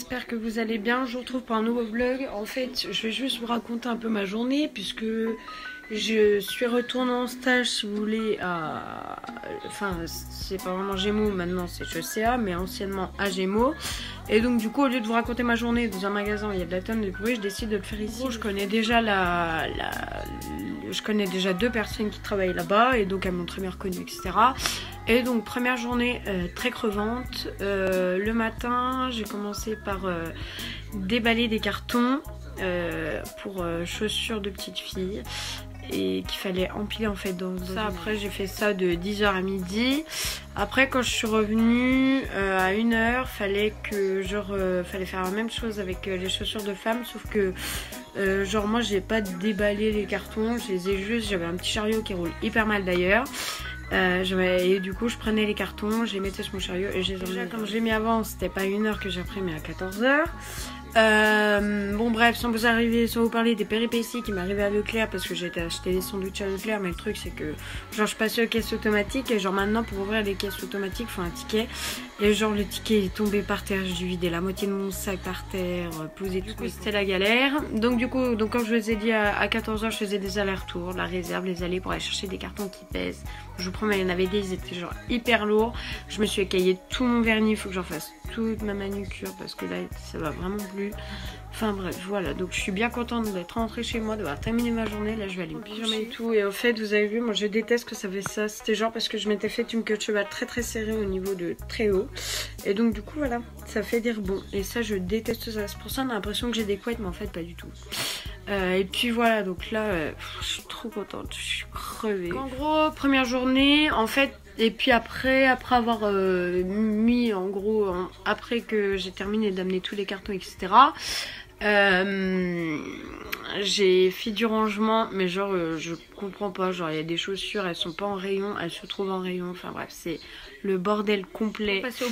j'espère que vous allez bien. Je vous retrouve pour un nouveau vlog. En fait, je vais juste vous raconter un peu ma journée puisque je suis retournée en stage, si vous voulez, à... Enfin, c'est pas vraiment Gémeaux, maintenant c'est HECA, mais anciennement à Gémeaux. Et donc du coup, au lieu de vous raconter ma journée dans un magasin où il y a de la tonne de bruit, je décide de le faire ici. Je connais déjà je connais déjà 2 personnes qui travaillent là-bas et donc elles m'ont très bien reconnue, etc. Et donc première journée très crevante. Le matin, j'ai commencé par déballer des cartons pour chaussures de petites filles et qu'il fallait empiler en fait dans ça. Après j'ai fait ça de 10h à midi. Après quand je suis revenue à 1h, fallait faire la même chose avec les chaussures de femmes, sauf que genre moi j'ai pas déballé les cartons, je les ai juste, j'avais un petit chariot qui roule hyper mal d'ailleurs. Et du coup je prenais les cartons, je les mettais sur mon chariot et je les emmenais. Comme je l'ai mis avant, c'était pas 1h que j'ai appris mais à 14h. Bon bref, sans vous parler des péripéties qui m'arrivaient à Leclerc parce que j'ai été acheter des sandwichs à Leclerc, mais le truc c'est que genre je passais aux caisses automatiques et genre maintenant pour ouvrir les caisses automatiques il faut un ticket et genre le ticket est tombé par terre, j'ai dû vider la moitié de mon sac par terre, poser tout, c'était la galère. Donc du coup, comme je vous ai dit à 14h je faisais des allers-retours, la réserve, les allées pour aller chercher des cartons qui pèsent. Je vous promets, il y en avait des, ils étaient genre hyper lourds. Je me suis écaillé tout mon vernis, il faut que j'en fasse toute ma manucure parce que là ça va vraiment plus. Enfin bref, voilà, donc je suis bien contente d'être rentrée chez moi, d'avoir terminé ma journée. Là je vais aller me pyjama et tout. Et en fait vous avez vu, moi je déteste que ça fait ça. C'était genre parce que je m'étais fait une queue de cheval très très serrée au niveau de très haut. Et donc du coup voilà, ça fait des rebonds. Et ça je déteste ça, c'est pour ça on a l'impression que j'ai des couettes mais en fait pas du tout. Et puis voilà, donc là je suis trop contente, je suis crevée. En gros, première journée en fait. Et puis après avoir mis en gros, après que j'ai terminé d'amener tous les cartons etc. J'ai fait du rangement, mais genre je comprends pas, genre il y a des chaussures, elles sont pas en rayon, elles se trouvent en rayon, enfin bref c'est le bordel complet. Passer au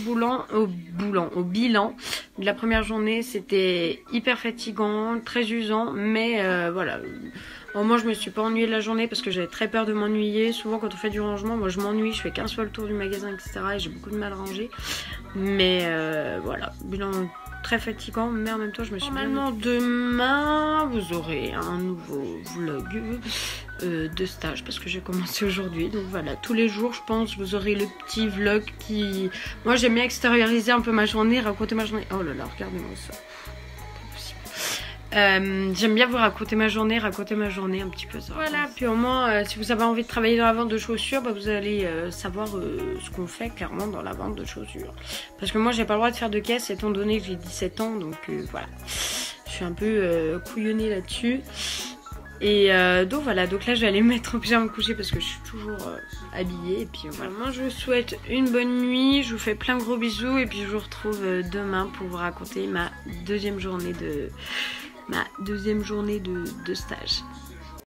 bilan de la première journée, c'était hyper fatigant, très usant, mais voilà. Bon, moi je me suis pas ennuyée de la journée parce que j'avais très peur de m'ennuyer. Souvent quand on fait du rangement, moi je m'ennuie, je fais 15 fois le tour du magasin etc. et j'ai beaucoup de mal à ranger. Mais voilà, bilan très fatigant, mais en même temps je me suis normalement demain vous aurez un nouveau vlog de stage parce que j'ai commencé aujourd'hui. Donc voilà, tous les jours je pense vous aurez le petit vlog qui... Moi j'aime bien extérioriser un peu ma journée, raconter ma journée. Oh là là, regardez-moi ça. J'aime bien vous raconter ma journée un petit peu ça. Voilà, puis au moins si vous avez envie de travailler dans la vente de chaussures, bah, vous allez savoir ce qu'on fait clairement dans la vente de chaussures. Parce que moi j'ai pas le droit de faire de caisse étant donné que j'ai 17 ans, donc voilà. Je suis un peu couillonnée là-dessus. Et donc voilà, donc là je vais aller me mettre en pyjama me coucher parce que je suis toujours habillée. Et puis voilà, moi je vous souhaite une bonne nuit, je vous fais plein de gros bisous et puis je vous retrouve demain pour vous raconter ma deuxième journée de stage.